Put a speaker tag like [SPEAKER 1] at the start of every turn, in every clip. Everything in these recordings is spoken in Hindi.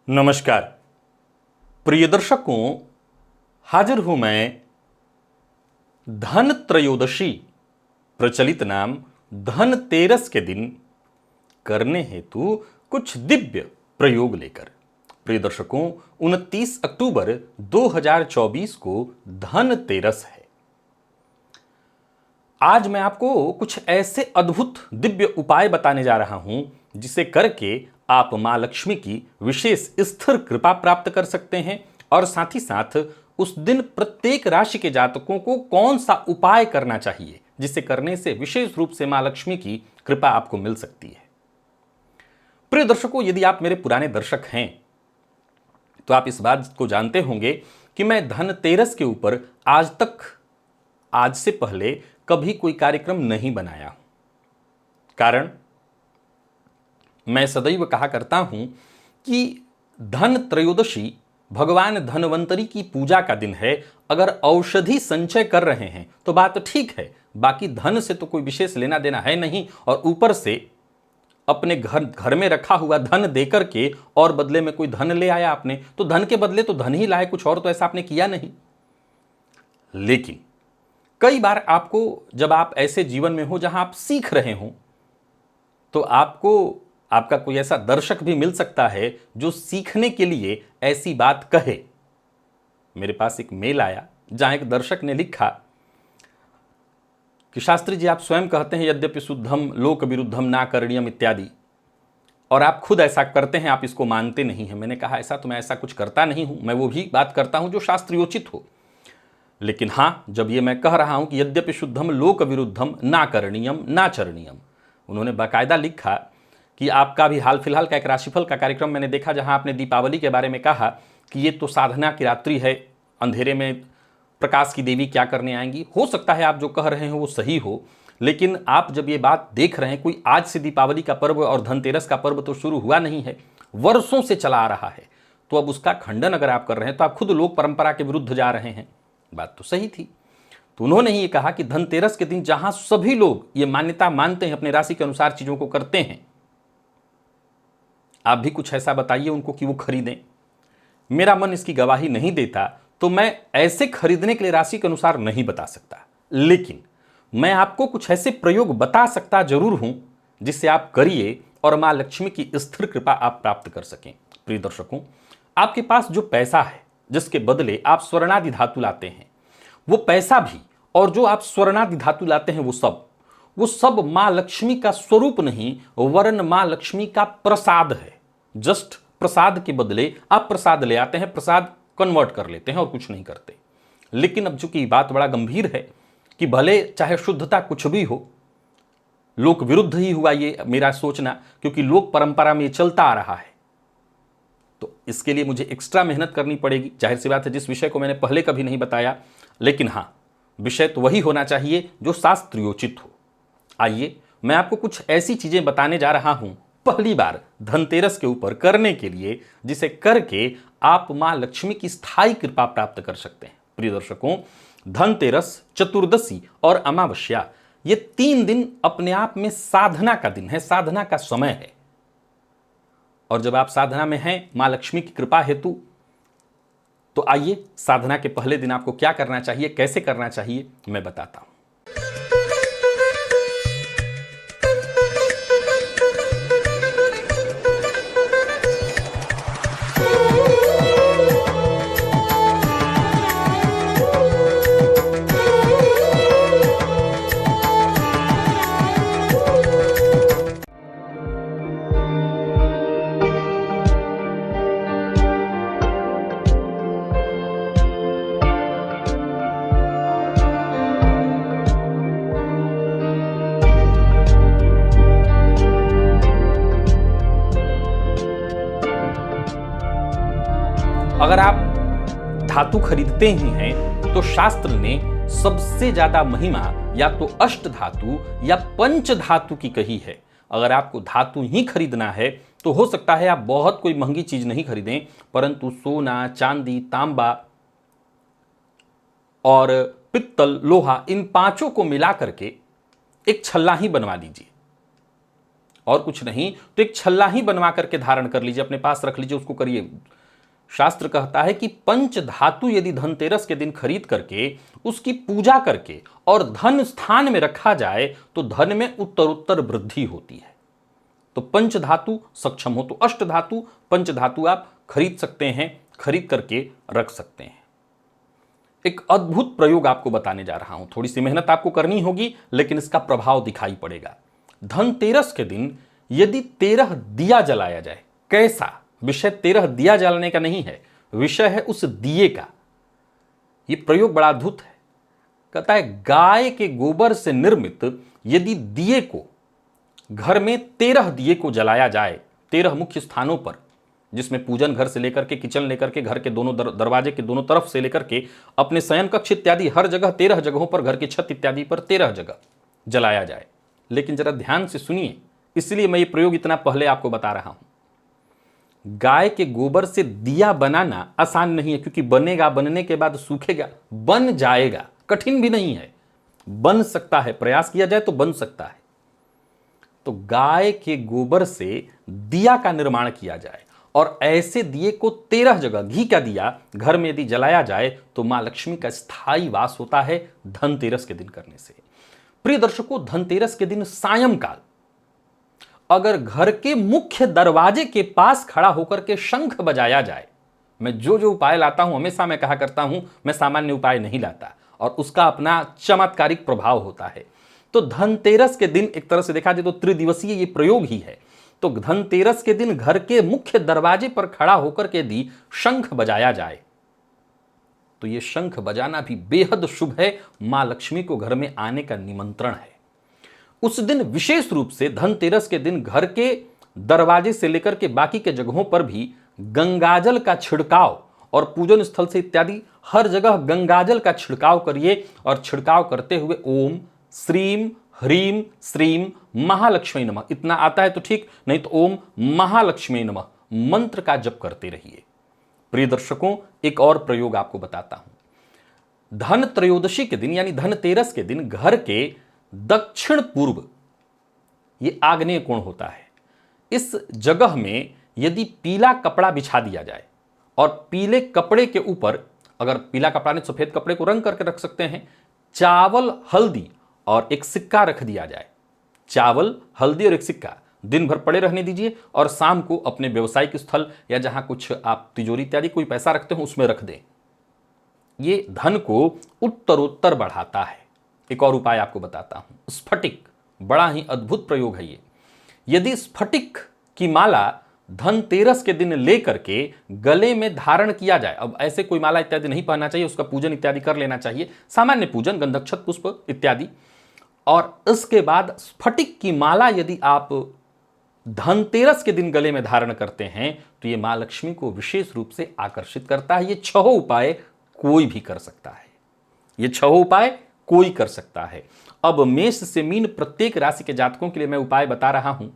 [SPEAKER 1] नमस्कार प्रिय दर्शकों, हाजिर हूं मैं धन त्रयोदशी प्रचलित नाम धनतेरस के दिन करने हेतु कुछ दिव्य प्रयोग लेकर। प्रिय दर्शकों, 29 अक्टूबर 2024 को धनतेरस है। आज मैं आपको कुछ ऐसे अद्भुत दिव्य उपाय बताने जा रहा हूं जिसे करके आप मां लक्ष्मी की विशेष स्थिर कृपा प्राप्त कर सकते हैं और साथ ही साथ उस दिन प्रत्येक राशि के जातकों को कौन सा उपाय करना चाहिए जिसे करने से विशेष रूप से मां लक्ष्मी की कृपा आपको मिल सकती है। प्रिय दर्शकों, यदि आप मेरे पुराने दर्शक हैं तो आप इस बात को जानते होंगे कि मैं धनतेरस के ऊपर आज से पहले कभी कोई कार्यक्रम नहीं बनाया हूं। कारण मैं सदैव कहा करता हूं कि धन त्रयोदशी भगवान धनवंतरी की पूजा का दिन है। अगर औषधि संचय कर रहे हैं तो बात ठीक है, बाकी धन से तो कोई विशेष लेना देना है नहीं, और ऊपर से अपने घर में रखा हुआ धन देकर के और बदले में कोई धन ले आया आपने, तो धन के बदले तो धन ही लाए, कुछ और तो ऐसा आपने किया नहीं। लेकिन कई बार आपको, जब आप ऐसे जीवन में हो जहां आप सीख रहे हो, तो आपका कोई ऐसा दर्शक भी मिल सकता है जो सीखने के लिए ऐसी बात कहे। मेरे पास एक मेल आया जहां एक दर्शक ने लिखा कि शास्त्री जी, आप स्वयं कहते हैं यद्यपि शुद्धम लोक विरुद्धम ना करणीयम इत्यादि, और आप खुद ऐसा करते हैं, आप इसको मानते नहीं हैं। मैंने कहा ऐसा तो मैं ऐसा कुछ करता नहीं हूं, मैं वो भी बात करता हूं जो शास्त्रोचित हो। लेकिन हां, जब ये मैं कह रहा हूं कि यद्यपि शुद्धम लोक विरुद्धम ना करणीयम ना चरणीयम, उन्होंने बाकायदा लिखा कि आपका भी हाल फिलहाल का एक राशिफल का कार्यक्रम मैंने देखा जहां आपने दीपावली के बारे में कहा कि ये तो साधना की रात्रि है, अंधेरे में प्रकाश की देवी क्या करने आएंगी। हो सकता है आप जो कह रहे हो वो सही हो, लेकिन आप जब ये बात देख रहे हैं, कोई आज से दीपावली का पर्व और धनतेरस का पर्व तो शुरू हुआ नहीं है, वर्षों से चला आ रहा है, तो अब उसका खंडन अगर आप कर रहे हैं तो आप खुद लोक परंपरा के विरुद्ध जा रहे हैं। बात तो सही थी। तो उन्होंने ये कहा कि धनतेरस के दिन जहां सभी लोग ये मान्यता मानते हैं, अपने राशि के अनुसार चीजों को करते हैं, आप भी कुछ ऐसा बताइए उनको कि वो खरीदें। मेरा मन इसकी गवाही नहीं देता, तो मैं ऐसे खरीदने के लिए राशि के अनुसार नहीं बता सकता, लेकिन मैं आपको कुछ ऐसे प्रयोग बता सकता जरूर हूं जिससे आप करिए और मां लक्ष्मी की स्थिर कृपा आप प्राप्त कर सकें। प्रिय दर्शकों, आपके पास जो पैसा है जिसके बदले आप स्वर्णादि धातु लाते हैं, वो पैसा भी और जो आप स्वर्णादि धातु लाते हैं वो सब मां लक्ष्मी का स्वरूप नहीं, वरन मां लक्ष्मी का प्रसाद है। जस्ट प्रसाद के बदले आप प्रसाद ले आते हैं, प्रसाद कन्वर्ट कर लेते हैं और कुछ नहीं करते। लेकिन अब चूंकि बात बड़ा गंभीर है कि भले चाहे शुद्धता कुछ भी हो, लोक विरुद्ध ही हुआ ये मेरा सोचना, क्योंकि लोक परंपरा में ये चलता आ रहा है, तो इसके लिए मुझे एक्स्ट्रा मेहनत करनी पड़ेगी। जाहिर सी बात है, जिस विषय को मैंने पहले कभी नहीं बताया, लेकिन हां, विषय तो वही होना चाहिए जो शास्त्रोचित हो। आइए, मैं आपको कुछ ऐसी चीजें बताने जा रहा हूं पहली बार धनतेरस के ऊपर करने के लिए, जिसे करके आप मां लक्ष्मी की स्थायी कृपा प्राप्त कर सकते हैं। प्रिय दर्शकों, धनतेरस, चतुर्दशी और अमावस्या, ये 3 दिन अपने आप में साधना का दिन है, साधना का समय है। और जब आप साधना में हैं मां लक्ष्मी की कृपा हेतु, तो आइए, साधना के पहले दिन आपको क्या करना चाहिए, कैसे करना चाहिए, मैं बताता हूं। अगर आप धातु खरीदते ही हैं तो शास्त्र ने सबसे ज्यादा महिमा या तो अष्ट धातु या पंच धातु की कही है। अगर आपको धातु ही खरीदना है तो हो सकता है आप बहुत कोई महंगी चीज नहीं खरीदें, परंतु सोना, चांदी, तांबा और पित्तल, लोहा, इन पांचों को मिला करके एक छल्ला ही बनवा लीजिए। और कुछ नहीं तो एक छल्ला ही बनवा करके धारण कर लीजिए, अपने पास रख लीजिए, उसको करिए। शास्त्र कहता है कि पंच धातु यदि धनतेरस के दिन खरीद करके उसकी पूजा करके और धन स्थान में रखा जाए तो धन में उत्तरोत्तर वृद्धि होती है। तो पंच धातु सक्षम हो तो अष्ट धातु, पंच धातु आप खरीद सकते हैं, खरीद करके रख सकते हैं। एक अद्भुत प्रयोग आपको बताने जा रहा हूं, थोड़ी सी मेहनत आपको करनी होगी लेकिन इसका प्रभाव दिखाई पड़ेगा। धनतेरस के दिन यदि 13 दिया जलाया जाए, कैसा? विषय 13 दिया जलाने का नहीं है, विषय है उस दिए का। यह प्रयोग बड़ा अद्भुत है। कहता है गाय के गोबर से निर्मित यदि दिए को घर में 13 दिए को जलाया जाए, 13 मुख्य स्थानों पर, जिसमें पूजन घर से लेकर के किचन लेकर के घर के दोनों दरवाजे के दोनों तरफ से लेकर के अपने शयन कक्ष इत्यादि हर जगह 13 जगहों पर, घर की छत इत्यादि पर 13 जगह जलाया जाए। लेकिन जरा ध्यान से सुनिए, इसलिए मैं ये प्रयोग इतना पहले आपको बता रहा हूं। गाय के गोबर से दिया बनाना आसान नहीं है, क्योंकि बनेगा, बनने के बाद सूखेगा, बन जाएगा, कठिन भी नहीं है, बन सकता है, प्रयास किया जाए तो बन सकता है। तो गाय के गोबर से दिया का निर्माण किया जाए और ऐसे दिए को 13 जगह, घी का दिया घर में यदि जलाया जाए तो मां लक्ष्मी का स्थायी वास होता है धनतेरस के दिन करने से। प्रिय दर्शकों, धनतेरस के दिन सायंकाल अगर घर के मुख्य दरवाजे के पास खड़ा होकर के शंख बजाया जाए, मैं जो जो उपाय लाता हूं हमेशा मैं कहा करता हूं मैं सामान्य उपाय नहीं लाता और उसका अपना चमत्कारिक प्रभाव होता है। तो धनतेरस के दिन एक तरह से देखा जाए तो त्रिदिवसीय ये प्रयोग ही है। तो धनतेरस के दिन घर के मुख्य दरवाजे पर खड़ा होकर के यदि शंख बजाया जाए तो यह शंख बजाना भी बेहद शुभ है, मां लक्ष्मी को घर में आने का निमंत्रण है। उस दिन विशेष रूप से धनतेरस के दिन घर के दरवाजे से लेकर के बाकी के जगहों पर भी गंगाजल का छिड़काव और पूजन स्थल से इत्यादि हर जगह गंगाजल का छिड़काव करिए और छिड़काव करते हुए ओम श्रीम ह्रीम श्रीम महालक्ष्मी नमः, इतना आता है तो ठीक, नहीं तो ओम महालक्ष्मी नमः मंत्र का जप करते रहिए। प्रिय दर्शकों, एक और प्रयोग आपको बताता हूं। धन त्रयोदशी के दिन यानी धनतेरस के दिन घर के दक्षिण पूर्व ये आग्नेय कोण होता है, इस जगह में यदि पीला कपड़ा बिछा दिया जाए और पीले कपड़े के ऊपर, अगर पीला कपड़ा नहीं सफेद कपड़े को रंग करके रख सकते हैं, चावल हल्दी और एक सिक्का रख दिया जाए। चावल हल्दी और एक सिक्का दिन भर पड़े रहने दीजिए और शाम को अपने व्यवसायिक स्थल या जहां कुछ आप तिजोरी इत्यादि कोई पैसा रखते हो उसमें रख दें। ये धन को उत्तरोत्तर बढ़ाता है। एक और उपाय आपको बताता हूं, स्फटिक, बड़ा ही अद्भुत प्रयोग है ये। यदि स्फटिक की माला धनतेरस के दिन लेकर के गले में धारण किया जाए, अब ऐसे कोई माला इत्यादि नहीं पहनना चाहिए, उसका पूजन इत्यादि कर लेना चाहिए, सामान्य पूजन गंधक्षत पुष्प इत्यादि, और इसके बाद स्फटिक की माला यदि आप धनतेरस के दिन गले में धारण करते हैं तो यह मां लक्ष्मी को विशेष रूप से आकर्षित करता है। ये 6 उपाय कोई भी कर सकता है, ये 6 उपाय कोई कर सकता है। अब मेष से मीन प्रत्येक राशि के जातकों के लिए मैं उपाय बता रहा हूं।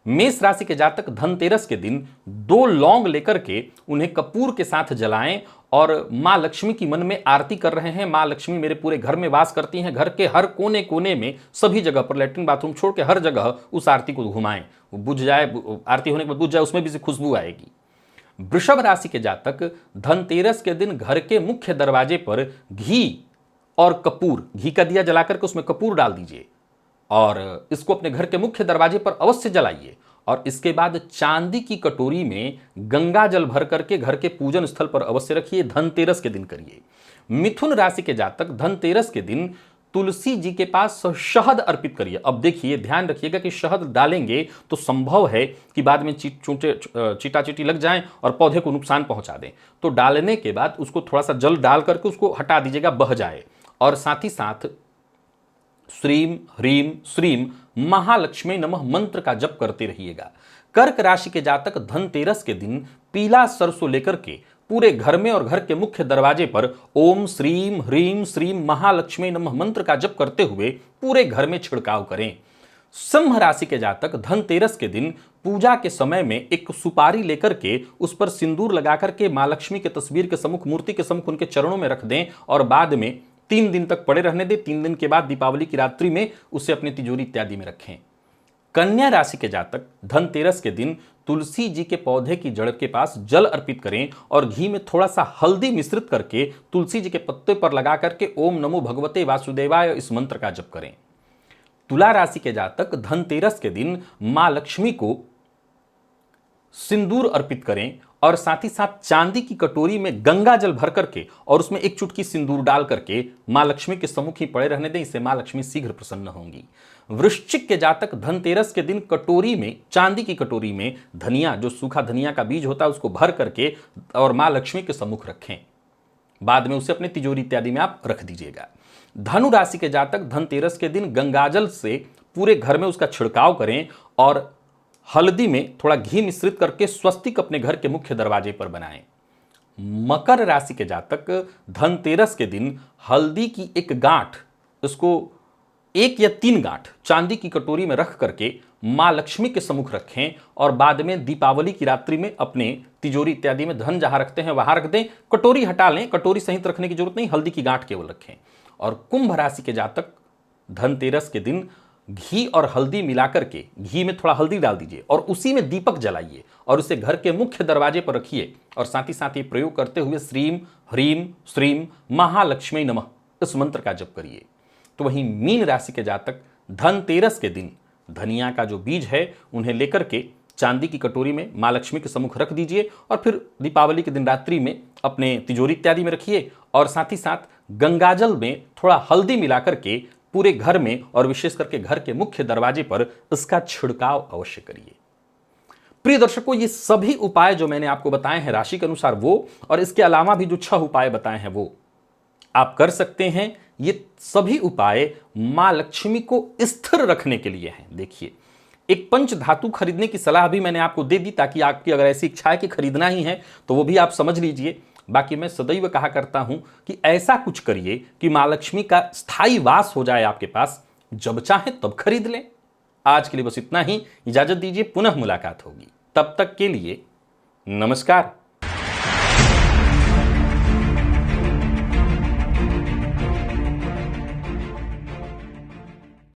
[SPEAKER 1] मेष राशि के जातक धनतेरस के दिन 2 लौंग लेकर के उन्हें कपूर के साथ जलाएं और मां लक्ष्मी की मन में आरती कर रहे हैं। मां लक्ष्मी मेरे पूरे घर में वास करती हैं, घर के हर कोने कोने में सभी जगह पर, लैट्रिन बाथरूम छोड़ के हर जगह उस आरती को घुमाएं, वो बुझ जाए, आरती होने के बाद बुझ जाए, उसमें भी से खुशबू आएगी। वृषभ राशि के जातक धनतेरस के दिन घर के मुख्य दरवाजे पर घी और कपूर, घी का दिया जलाकर के उसमें कपूर डाल दीजिए और इसको अपने घर के मुख्य दरवाजे पर अवश्य जलाइए और इसके बाद चांदी की कटोरी में गंगा जल भर करके घर के पूजन स्थल पर अवश्य रखिए। धनतेरस के दिन करिए। मिथुन राशि के जातक धनतेरस के दिन तुलसी जी के पास शहद अर्पित करिए। अब देखिए, ध्यान रखिएगा कि शहद डालेंगे तो संभव है कि बाद में चीटा चीटी लग जाएं और पौधे को नुकसान पहुंचा दें। तो डालने के बाद उसको थोड़ा सा जल डाल करके उसको हटा दीजिएगा, बह जाए, और साथ ही साथ श्रीम ह्रीम श्रीम महालक्ष्मी नमः मंत्र का जप करते रहिएगा। कर्क राशि के जातक धनतेरस के दिन पीला सरसों लेकर के पूरे घर में और घर के मुख्य दरवाजे पर ओम श्रीम ह्रीम श्रीम महालक्ष्मी नमः मंत्र का जप करते हुए पूरे घर में छिड़काव करें। सिंह राशि के जातक धनतेरस के दिन पूजा के समय में एक सुपारी लेकर के उस पर सिंदूर लगाकर के मां लक्ष्मी के तस्वीर के सम्मुख, मूर्ति के सम्मुख उनके चरणों में रख दें और बाद में 3 दिन तक पड़े रहने दें। 3 दिन के बाद दीपावली की रात्रि में उसे अपनी तिजोरी इत्यादि में रखें। कन्या राशि के जातक धनतेरस के दिन तुलसी जी के पौधे की जड़ के पास जल अर्पित करें और घी में थोड़ा सा हल्दी मिश्रित करके तुलसी जी के पत्ते पर लगा करके ओम नमो भगवते वासुदेवाय इस मंत्र का जप करें। तुला राशि के जातक धनतेरस के दिन मां लक्ष्मी को सिंदूर अर्पित करें और साथ ही साथ चांदी की कटोरी में गंगा जल भर करके और उसमें एक चुटकी सिंदूर डाल करके मां लक्ष्मी के सम्मुख ही पड़े रहने दें। इससे मां लक्ष्मी शीघ्र प्रसन्न होंगी। वृश्चिक के जातक धनतेरस के दिन कटोरी में, चांदी की कटोरी में धनिया, जो सूखा धनिया का बीज होता है, उसको भर करके और मां लक्ष्मी के सम्मुख रखें। बाद में उसे अपने तिजोरी इत्यादि में आप रख दीजिएगा। धनु राशि के जातक धनतेरस के दिन गंगाजल से पूरे घर में उसका छिड़काव करें और हल्दी में थोड़ा घी मिश्रित करके स्वस्तिक अपने घर के मुख्य दरवाजे पर बनाएं। मकर राशि के जातक धनतेरस के दिन हल्दी की एक गांठ, उसको 1 या 3 गांठ चांदी की कटोरी में रख करके मां लक्ष्मी के सम्मुख रखें और बाद में दीपावली की रात्रि में अपने तिजोरी इत्यादि में धन जहां रखते हैं वहां रख दें। कटोरी हटा लें, कटोरी सहित रखने की जरूरत नहीं, हल्दी की गांठ केवल रखें। और कुंभ राशि के जातक धनतेरस के दिन घी और हल्दी मिलाकर के, घी में थोड़ा हल्दी डाल दीजिए और उसी में दीपक जलाइए और उसे घर के मुख्य दरवाजे पर रखिए और साथ ही साथ ये प्रयोग करते हुए श्रीम ह्रीम श्रीम महालक्ष्मी नमः इस मंत्र का जप करिए। तो वहीं मीन राशि के जातक धनतेरस के दिन धनिया का जो बीज है उन्हें लेकर के चांदी की कटोरी में मां लक्ष्मी के सम्मुख रख दीजिए और फिर दीपावली के दिन रात्रि में अपने तिजोरी इत्यादि में रखिए और साथ ही साथ गंगाजल में थोड़ा हल्दी मिलाकर के पूरे घर में और विशेष करके घर के मुख्य दरवाजे पर इसका छिड़काव अवश्य करिए। प्रिय दर्शकों, ये सभी उपाय जो मैंने आपको बताए हैं राशि के अनुसार वो, और इसके अलावा भी जो 6 उपाय बताए हैं वो आप कर सकते हैं। ये सभी उपाय मां लक्ष्मी को स्थिर रखने के लिए हैं। देखिए, एक पंच धातु खरीदने की सलाह भी मैंने आपको दे दी ताकि आपकी अगर ऐसी इच्छा है कि खरीदना ही है तो वो भी आप समझ लीजिए। बाकी मैं सदैव कहा करता हूं कि ऐसा कुछ करिए कि मां लक्ष्मी का स्थायी वास हो जाए आपके पास, जब चाहे तब खरीद लें। आज के लिए बस इतना ही, इजाजत दीजिए, पुनः मुलाकात होगी। तब तक के लिए नमस्कार।